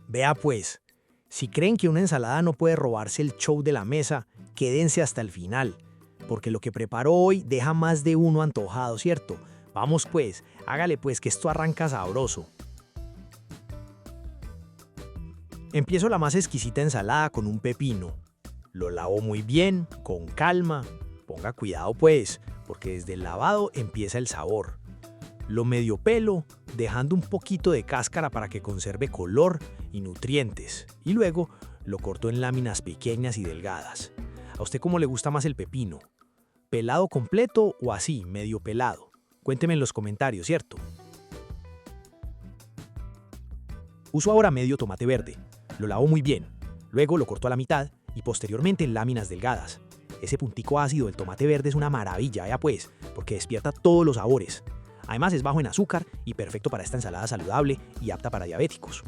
Vea pues, si creen que una ensalada no puede robarse el show de la mesa, quédense hasta el final, porque lo que preparo hoy deja más de uno antojado, ¿cierto? Vamos pues, hágale pues que esto arranca sabroso. Empiezo la más exquisita ensalada con un pepino. Lo lavo muy bien, con calma. Ponga cuidado pues, porque desde el lavado empieza el sabor. Lo medio pelo, dejando un poquito de cáscara para que conserve color y nutrientes. Y luego lo corto en láminas pequeñas y delgadas. ¿A usted cómo le gusta más el pepino? ¿Pelado completo o así, medio pelado? Cuénteme en los comentarios, ¿cierto? Uso ahora medio tomate verde. Lo lavo muy bien. Luego lo corto a la mitad y posteriormente en láminas delgadas. Ese puntico ácido del tomate verde es una maravilla, ya pues, porque despierta todos los sabores. Además es bajo en azúcar y perfecto para esta ensalada saludable y apta para diabéticos.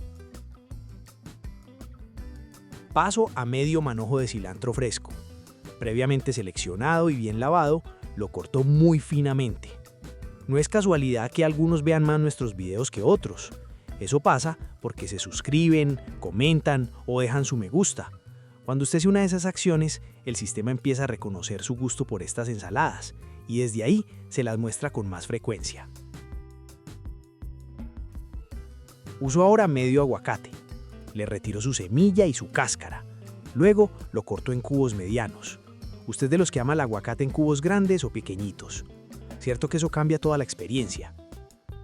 Paso a medio manojo de cilantro fresco. Previamente seleccionado y bien lavado, lo corto muy finamente. No es casualidad que algunos vean más nuestros videos que otros. Eso pasa porque se suscriben, comentan o dejan su me gusta. Cuando usted hace una de esas acciones, el sistema empieza a reconocer su gusto por estas ensaladas y desde ahí se las muestra con más frecuencia. Uso ahora medio aguacate. Le retiro su semilla y su cáscara. Luego lo corto en cubos medianos. ¿Usted es de los que ama el aguacate en cubos grandes o pequeñitos? Cierto que eso cambia toda la experiencia.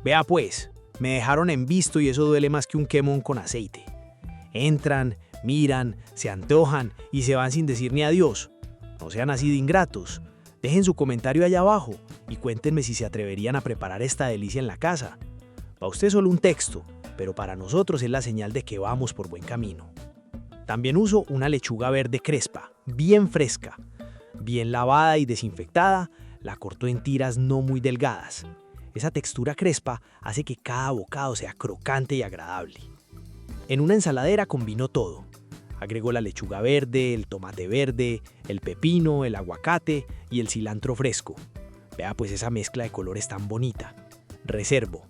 Vea pues, me dejaron en visto y eso duele más que un quemón con aceite. Entran, miran, se antojan y se van sin decir ni adiós. No sean así de ingratos. Dejen su comentario allá abajo y cuéntenme si se atreverían a preparar esta delicia en la casa. Para usted solo un texto, pero para nosotros es la señal de que vamos por buen camino. También uso una lechuga verde crespa, bien fresca. Bien lavada y desinfectada, la corto en tiras no muy delgadas. Esa textura crespa hace que cada bocado sea crocante y agradable. En una ensaladera combino todo. Agrego la lechuga verde, el tomate verde, el pepino, el aguacate y el cilantro fresco. Vea pues esa mezcla de colores tan bonita. Reservo.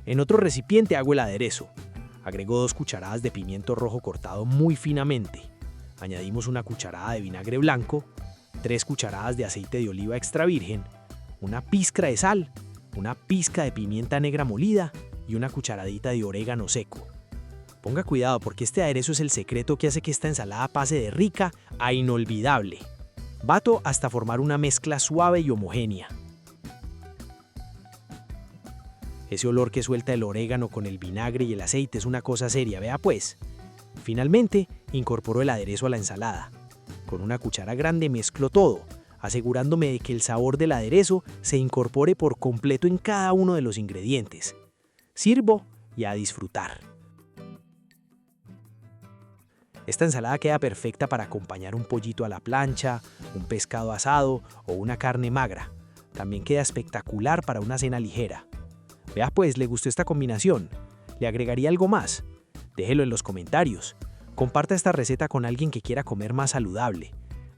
En otro recipiente hago el aderezo. Agrego 2 cucharadas de pimiento rojo cortado muy finamente. Añadimos una cucharada de vinagre blanco, 3 cucharadas de aceite de oliva extra virgen, una pizca de sal, una pizca de pimienta negra molida y una cucharadita de orégano seco. Ponga cuidado porque este aderezo es el secreto que hace que esta ensalada pase de rica a inolvidable. Bato hasta formar una mezcla suave y homogénea. Ese olor que suelta el orégano con el vinagre y el aceite es una cosa seria, vea pues. Finalmente, incorporo el aderezo a la ensalada. Con una cuchara grande mezclo todo, asegurándome de que el sabor del aderezo se incorpore por completo en cada uno de los ingredientes. Sirvo y a disfrutar. Esta ensalada queda perfecta para acompañar un pollito a la plancha, un pescado asado o una carne magra. También queda espectacular para una cena ligera. Vea pues, ¿le gustó esta combinación? ¿Le agregaría algo más? Déjelo en los comentarios. Comparta esta receta con alguien que quiera comer más saludable.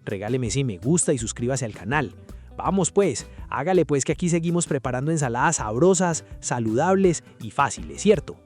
Regáleme ese me gusta y suscríbase al canal. Vamos pues, hágale pues que aquí seguimos preparando ensaladas sabrosas, saludables y fáciles, ¿cierto?